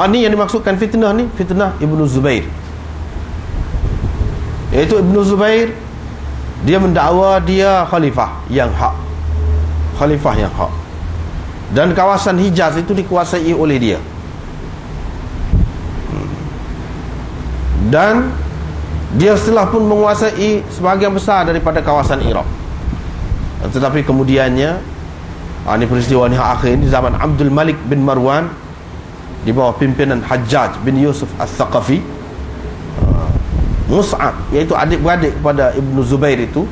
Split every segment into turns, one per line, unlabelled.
Ni yang dimaksudkan fitnah ni, fitnah Ibnu Zubair. Iaitu Ibnu Zubair, dia mendakwa dia khalifah yang hak, khalifah yang hak, dan kawasan Hijaz itu dikuasai oleh dia. Dan dia setelah pun menguasai sebahagian besar daripada kawasan Iraq. Tetapi kemudiannya, ini peristiwa ni akhir di zaman Abdul Malik bin Marwan di bawah pimpinan Hajjaj bin Yusuf Al-Thaqafi. Mus'ab, iaitu adik-beradik kepada Ibnu Zubair itu,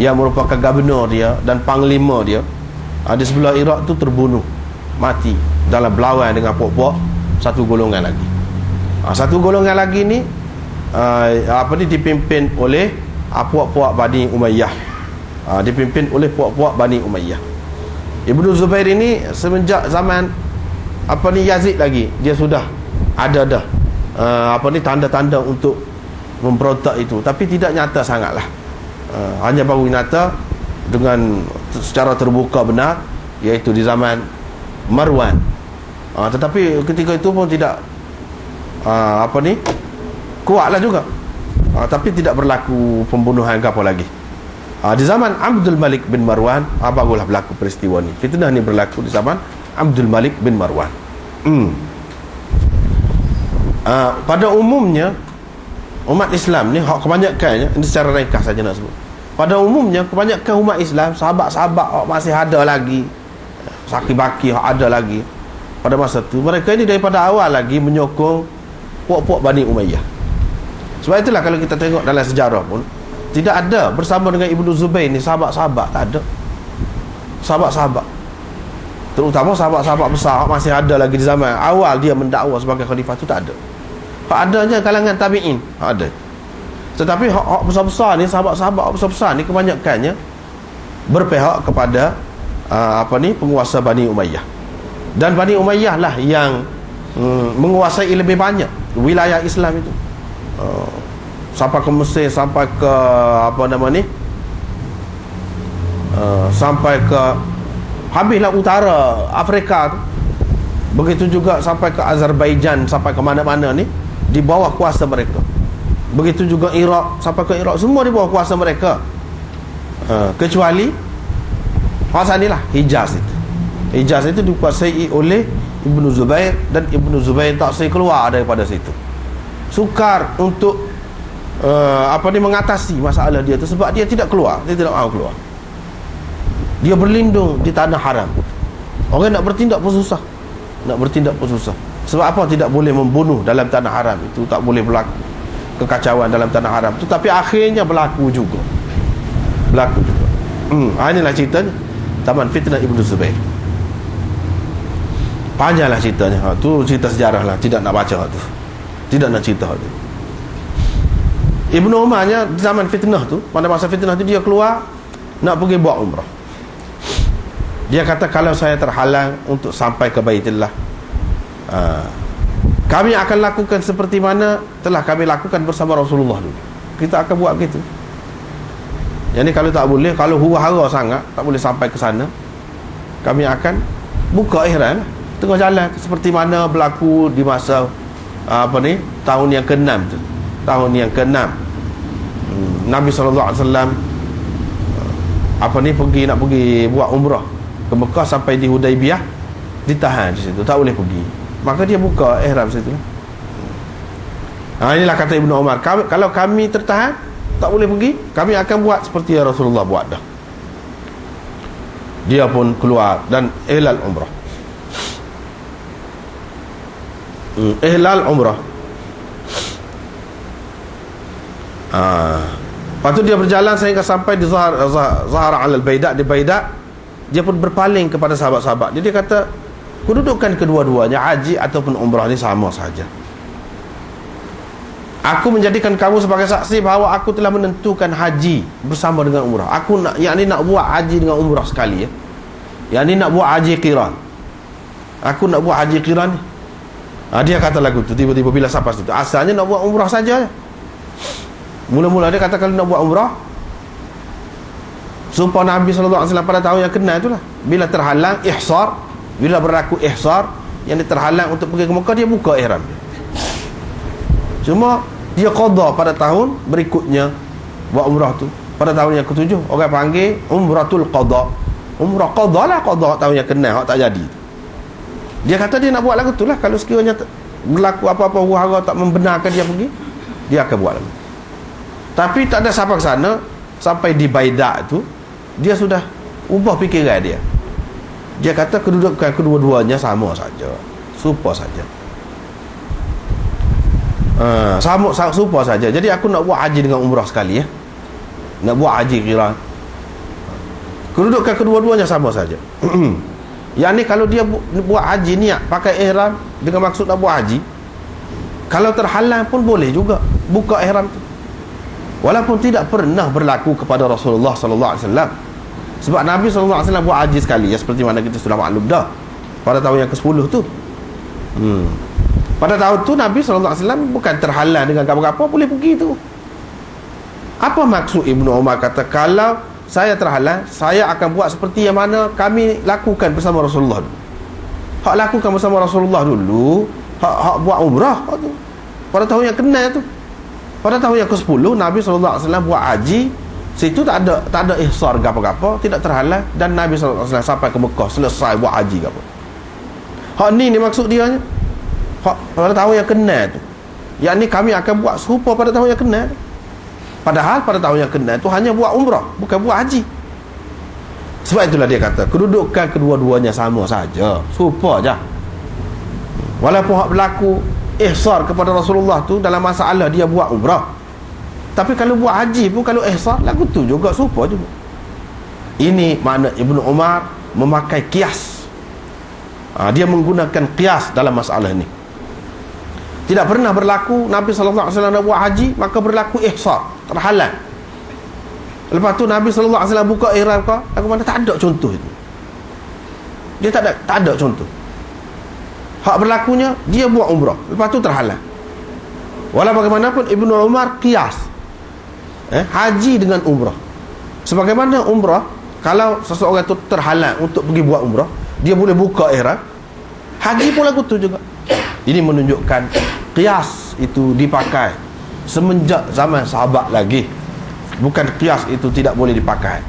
yang merupakan gubernur dia dan panglima dia, di sebelah Iraq tu terbunuh mati dalam berlawan dengan puak-puak satu golongan lagi. Satu golongan lagi ni dipimpin oleh puak-puak Bani Umayyah. Dipimpin oleh puak-puak Bani Umayyah. Ibnu Zubair ini semenjak zaman Yazid lagi, dia sudah ada dah tanda-tanda untuk memberontak itu, tapi tidak nyata sangatlah. Hanya baru nyata dengan secara terbuka benar, iaitu di zaman Marwan. Tetapi ketika itu pun tidak kuatlah juga. Tapi tidak berlaku pembunuhan ke apa lagi. Di zaman Abdul Malik bin Marwan, barulah berlaku peristiwa ni. Fitnah ni berlaku di zaman Abdul Malik bin Marwan. Pada umumnya umat Islam ni, kebanyakannya, ini secara ringkas saja nak sebut, pada umumnya kebanyakan umat Islam, sahabat-sahabat masih ada lagi, saki-baki ada lagi pada masa tu, mereka ini daripada awal lagi menyokong puak-puak Bani Umayyah. Sebab itulah kalau kita tengok dalam sejarah pun, tidak ada bersama dengan Ibnu Zubair ni sahabat-sahabat, tak ada sahabat-sahabat, terutama sahabat-sahabat besar masih ada lagi di zaman awal dia mendakwa sebagai khalifah tu, tak ada. Adanya kalangan tabi'in ada. Tetapi hak besar-besar ni, sahabat-sahabat besar-besar ni kebanyakannya berpihak kepada penguasa Bani Umayyah. Dan Bani Umayyah lah yang menguasai lebih banyak wilayah Islam itu, sampai ke Mesir, sampai ke sampai ke habislah utara Afrika tu. Begitu juga sampai ke Azerbaijan, sampai ke mana-mana ni di bawah kuasa mereka. Begitu juga Iraq, sampai ke Iraq, semua di bawah kuasa mereka. Kecuali kawasan ni lah, Hijaz itu. Hijaz itu dikuasai oleh Ibnu Zubair, dan Ibnu Zubair tak boleh keluar daripada situ. Sukar untuk mengatasi masalah dia tu, sebab dia tidak keluar, dia tidak mahu keluar. Dia berlindung di tanah haram. Orang nak bertindak pun susah. Sebab apa? Tidak boleh membunuh dalam tanah haram itu, tak boleh berlaku kekacauan dalam tanah haram itu. Tapi akhirnya berlaku juga. Inilah ceritanya zaman fitnah Ibnu Zubair. Panjanglah ceritanya. Tu cerita sejarah lah, tidak nak baca tu, tidak nak cerita tu. Ibnu Umarnya zaman fitnah tu, pada masa fitnah tu dia keluar nak pergi buat umrah. Dia kata, kalau saya terhalang untuk sampai ke Baitullah, kami akan lakukan seperti mana telah kami lakukan bersama Rasulullah dulu. Kita akan buat begitu. Jadi kalau tak boleh, kalau huru-hara sangat tak boleh sampai ke sana, kami akan buka ihram tengah jalan, seperti mana berlaku di masa tahun yang ke-6 tu. Tahun yang ke-6 Nabi SAW nak pergi buat umrah ke Mekah, sampai di Hudaibiyah ditahan di situ, tak boleh pergi. Maka dia buka ihram situ. Inilah kata Ibnu Umar, kalau kami tertahan tak boleh pergi, kami akan buat seperti yang Rasulullah buat dah. Dia pun keluar dan ihlal umrah. Ihlal umrah. Lepas tu dia berjalan sehingga sampai di Zahara al-Baidah, di Baidah. Dia pun berpaling kepada sahabat-sahabat. Jadi dia kata, kedudukan kedua-duanya, haji ataupun umrah ni sama saja. Aku menjadikan kamu sebagai saksi bahawa aku telah menentukan haji bersama dengan umrah. Aku nak buat haji dengan umrah sekali, ya. Nak buat haji qiran. Aku nak buat haji qiran ni. Dia kata lagu tu, tiba-tiba bila sampai situ, asalnya nak buat umrah saja. Mula-mula dia kata, kalau nak buat umrah, sumpah Nabi SAW pada tahun yang ke-6 itulah, bila terhalang ihsar, bila berlaku ihsar, yang dia terhalang untuk pergi ke Mekah, dia buka ihram. Cuma dia qada pada tahun berikutnya buat umrah tu. Pada tahun yang ke-7 orang panggil umratul qada. Umrah qada lah, qada tahun yang kena hak tak jadi. Dia kata dia nak buat lagu tu lah. Kalau sekiranya berlaku apa-apa huru-hara tak membenarkan dia pergi, dia akan buat lagu. Tapi tak ada sampai ke sana, sampai di Baidah tu dia sudah ubah fikiran dia. Dia kata kedudukan kedua-duanya sama saja, serupa saja. Serupa saja. Jadi aku nak buat haji dengan umrah sekali ya. Nak buat haji qiran. Kedudukan kedua-duanya sama saja. Yang ni kalau dia buat haji niat pakai ihram dengan maksud nak buat haji, kalau terhalang pun boleh juga buka ihram tu. Walaupun tidak pernah berlaku kepada Rasulullah sallallahu alaihi wasallam. Sebab Nabi sallallahu alaihi wasallam buat haji sekali ya, seperti mana kita sudah maklum dah. Pada tahun yang ke-10 tu. Pada tahun tu Nabi sallallahu alaihi wasallam bukan terhalang dengan apa-apa, boleh pergi tu. Apa maksud Ibnu Umar kata kalau saya terhalang, saya akan buat seperti yang mana kami lakukan bersama Rasulullah dulu. Hak lakukan bersama Rasulullah dulu, hak buat umrah tu. Pada tahun yang kena tu. Pada tahun yang ke-10 Nabi SAW buat haji. Situ tak ada ihsar ke apa-apa, tidak terhalang, dan Nabi SAW sampai ke Mekah selesai buat haji ke apa. Hak ni maksud dia nya. Hak pada tahun yang kena tu. Yang ni kami akan buat serupa pada tahun yang kena tu. Padahal pada tahun yang kena itu hanya buat umrah, bukan buat haji. Sebab itulah dia kata kedudukan kedua-duanya sama saja, serupa je. Walaupun hak berlaku ihsar kepada Rasulullah tu dalam masalah dia buat umrah, tapi kalau buat haji pun kalau ihsar lagu tu juga serupa juga. Ini makna Ibnu Umar memakai qiyas. Dia menggunakan qiyas dalam masalah ini. Tidak pernah berlaku Nabi sallallahu alaihi wasallam nak buat haji, maka berlaku ihsar, terhalang. Lepas tu Nabi sallallahu alaihi wasallam buka ihram ke, aku mana tak ada contoh itu. Dia tak ada contoh. Hak berlakunya dia buat umrah, lepas tu terhalang. Walau bagaimanapun Ibnu Umar qiyas haji dengan umrah. Sebagaimana umrah, kalau seseorang itu terhalang untuk pergi buat umrah, dia boleh buka ihram. Haji pun lagu tu juga. Ini menunjukkan qiyas itu dipakai semenjak zaman sahabat lagi. Bukan qiyas itu tidak boleh dipakai.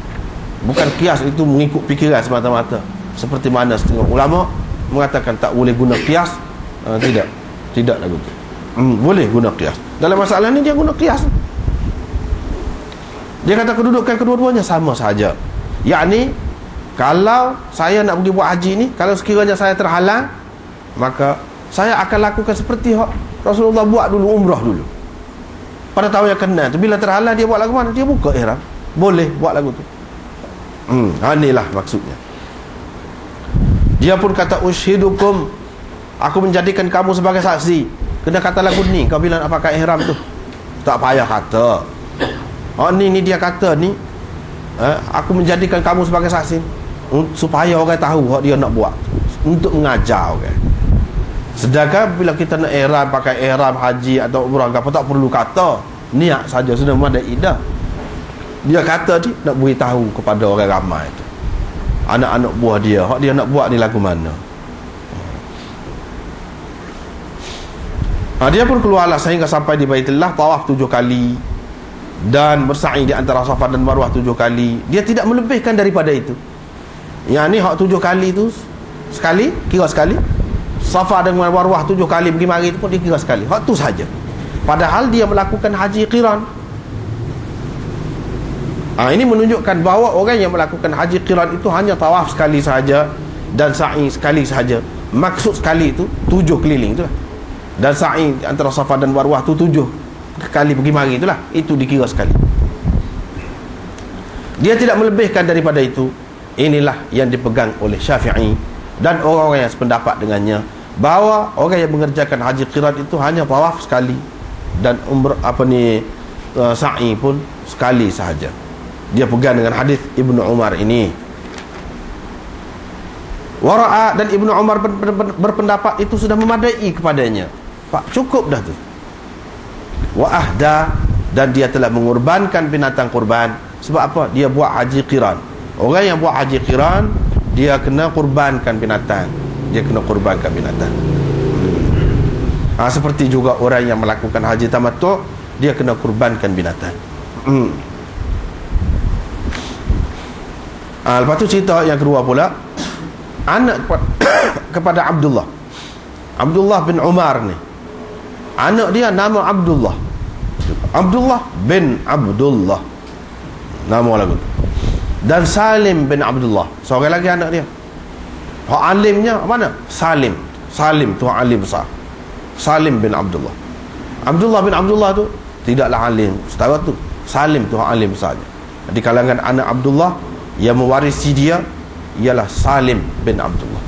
Bukan qiyas itu mengikut fikiran semata-mata. Seperti mana setengah ulama mengatakan tak boleh guna qiyas. Tidak lagu tu. Boleh guna qiyas. Dalam masalah ni dia guna qiyas. Dia kata kedudukan kedua-duanya sama saja. Yakni kalau saya nak pergi buat haji ni, kalau sekiranya saya terhalang, maka saya akan lakukan seperti Rasulullah buat dulu, umrah dulu. Pada tahun yang kena tu, bila terhalang dia buat lagu mana? Dia buka ihram. Boleh buat lagu tu. Inilah maksudnya. Dia pun kata ushidukum, aku menjadikan kamu sebagai saksi. Kena kata lagu ni kau bila nak pakai ihram tu. Tak payah kata. Ni dia kata ni, aku menjadikan kamu sebagai saksi supaya orang tahu hak dia nak buat, untuk mengajar orang. Sedangkan bila kita nak ihram, pakai ihram haji atau umrah apa, tak perlu kata, niat saja sudah memadai dah. Dia kata ni nak beritahu kepada orang ramai tu, anak-anak buah dia, hak dia nak buat ni lagu mana. Dia pun keluarlah sehingga sampai di Baitullah, tawaf 7 kali dan bersa'i di antara Safa dan Marwah 7 kali. Dia tidak melebihkan daripada itu. Yang ni hak 7 kali tu sekali, kira sekali. Safa dan Marwah 7 kali pergi mari itu pun dikira sekali. Hak tu saja. Padahal dia melakukan haji qiran. Ini menunjukkan bahawa orang yang melakukan haji qiran itu hanya tawaf sekali sahaja dan sa'i sekali sahaja. Maksud sekali itu 7 keliling itulah. Dan sa'i antara Safa dan Marwah tu 7 kali pergi mari itulah. Itu dikira sekali. Dia tidak melebihkan daripada itu. Inilah yang dipegang oleh Syafi'i dan orang-orang yang sependapat dengannya, bahawa orang yang mengerjakan haji qiran itu hanya tawaf sekali dan sa'i pun sekali sahaja. Dia pegang dengan hadis Ibnu Umar ini. Wara'a dan Ibnu Umar berpendapat itu sudah memadai kepadanya. Pak, cukup dah tu. Wa ahda, dan dia telah mengorbankan binatang kurban. Sebab apa? Dia buat haji qiran. Orang yang buat haji qiran, dia kena kurbankan binatang. dia kena kurbankan binatang. Seperti juga orang yang melakukan haji tamattu', dia kena kurbankan binatang. Lepas tu cerita yang kedua pula, anak kepada Abdullah bin Umar ni, anak dia nama Abdullah bin Abdullah, nama lagu tu. Dan Salim bin Abdullah, seorang lagi anak dia. Hak alimnya mana? Salim tu alim besar. Salim bin Abdullah bin Abdullah tu tidaklah alim setara tu. Salim tu hak alim besar. Di kalangan anak Abdullah yang mewarisi dia ialah Salim bin Abdullah.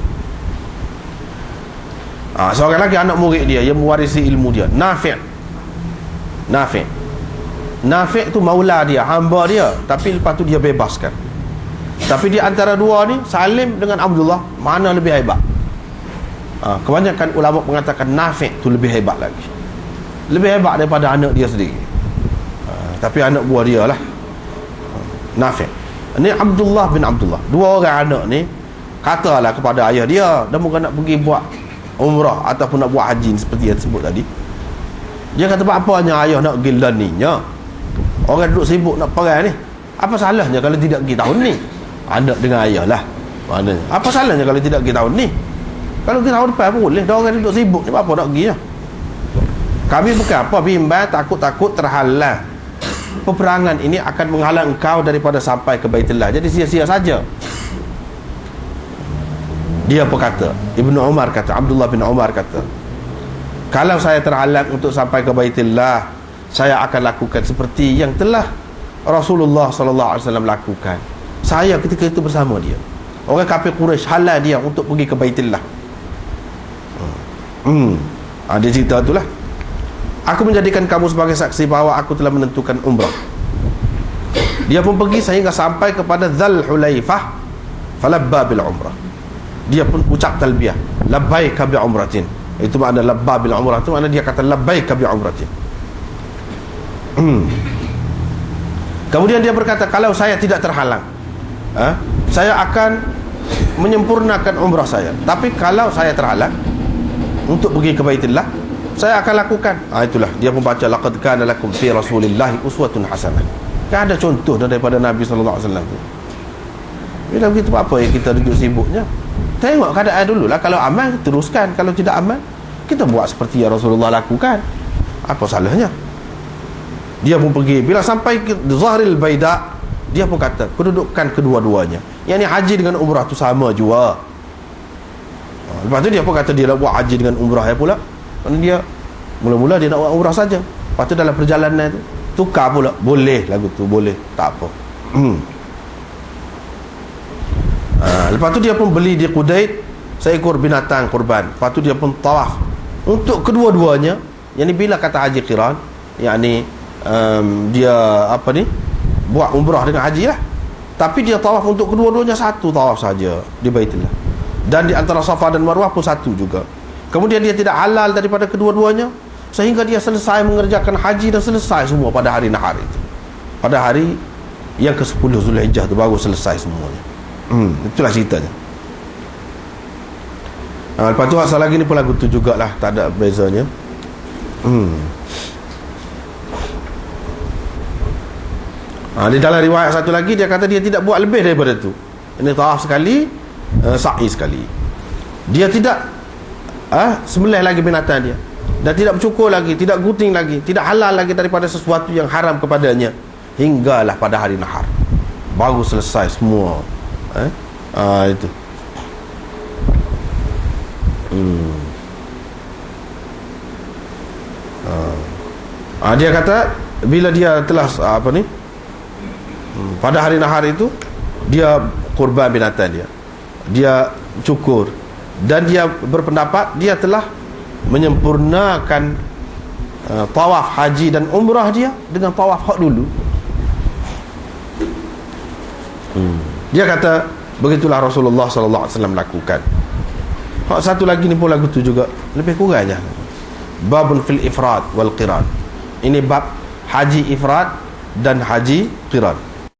Seorang lagi anak murid dia yang mewarisi ilmu dia, Nafi' tu maula dia, hamba dia, tapi lepas tu dia bebaskan. Tapi di antara dua ni, Salim dengan Abdullah, mana lebih hebat? Kebanyakan ulama mengatakan Nafi' tu lebih hebat lagi, lebih hebat daripada anak dia sendiri. Tapi anak buah dia lah, Nafi'. Ni Abdullah bin Abdullah, dua orang anak ni katalah kepada ayah dia, dah mungkin nak pergi buat umrah ataupun nak buat haji seperti yang disebut tadi. Dia kata, apanya ayah nak pergi laninya? Orang duduk sibuk nak perang ni, apa salahnya kalau tidak pergi tahun ni? Anak dengan ayah lah, maknanya apa salahnya kalau tidak pergi tahun ni? Kalau pergi tahun depan pun boleh. Dah orang duduk sibuk ni, apa nak pergi ya? Kami bukan apa bimbang, takut-takut terhalang. Peperangan ini akan menghalang engkau daripada sampai ke Baitullah, jadi sia-sia saja. Dia berkata, Abdullah bin Umar kata, kalau saya terhalang untuk sampai ke Baitullah, saya akan lakukan seperti yang telah Rasulullah SAW lakukan. Saya ketika itu bersama dia. Orang kafir Quraisy halal dia untuk pergi ke Baitullah. Dia cerita itulah. Aku menjadikan kamu sebagai saksi bahawa aku telah menentukan umrah. Dia pun pergi sehingga sampai kepada Dzul Hulaifah, falabba bil umrah. Dia pun ucap talbiyah, labbaika bi umratin. Itu makna labba bil umrah, itu makna dia kata labbaika bi umratin. Kemudian dia berkata, kalau saya tidak terhalang, saya akan menyempurnakan umrah saya. Tapi kalau saya terhalang untuk pergi ke Baitullah, saya akan lakukan. Itulah dia membaca, laqad kana lakum fi rasulillahi uswatun hasanah. Kan ada contoh daripada Nabi sallallahu alaihi wasallam. Bila begitu, apa yang kita duduk sibuknya? Tengok keadaan dululah. Kalau aman, teruskan. Kalau tidak aman, kita buat seperti yang Rasulullah lakukan. Apa salahnya? Dia pun pergi. Bila sampai ke Zahril Baida, dia pun kata, kedudukan kedua-duanya, yang ni haji dengan umrah tu sama juga. Lepas tu dia pun kata, dia nak buat haji dengan umrah ya pula. Kerana dia mula-mula dia nak buat umrah saja. Lepas tu dalam perjalanan tu tukar pula. Boleh lagu tu, boleh, tak apa. Lepas tu dia pun beli di Qudayd seekor binatang kurban. Lepas tu dia pun tawaf untuk kedua-duanya. Yang ni bila kata haji qiran, yakni dia buat umrah dengan haji lah, tapi dia tawaf untuk kedua-duanya, satu tawaf saja di Baitullah. Dan di antara Safa dan Marwah pun satu juga. Kemudian dia tidak halal daripada kedua-duanya, sehingga dia selesai mengerjakan haji dan selesai semua pada hari nahar itu. Pada hari yang ke-10 Zulhijjah tu baru selesai semuanya. Itulah ceritanya. Lepas tu asal lagi ni pun lagu tu jugalah, tak ada bezanya. Di dalam riwayat satu lagi dia kata dia tidak buat lebih daripada tu. Ini tawaf sekali, sa'i sekali. Dia tidak sembelih lagi binatang dia, dan tidak bercukur lagi, tidak gunting lagi, tidak halal lagi daripada sesuatu yang haram kepadanya, hinggalah pada hari nahar baru selesai semua. Itu. Dia kata bila dia telah pada hari nahar itu, dia kurban binatang dia cukur, dan dia berpendapat dia telah menyempurnakan tawaf haji dan umrah dia dengan tawaf hak dulu. Dia kata begitulah Rasulullah sallallahu alaihi wasallam lakukan. Hak satu lagi ni pun lagu tu juga lebih kurangnya, babun fil ifrad wal qiran. Ini bab haji ifrad dan haji qiran.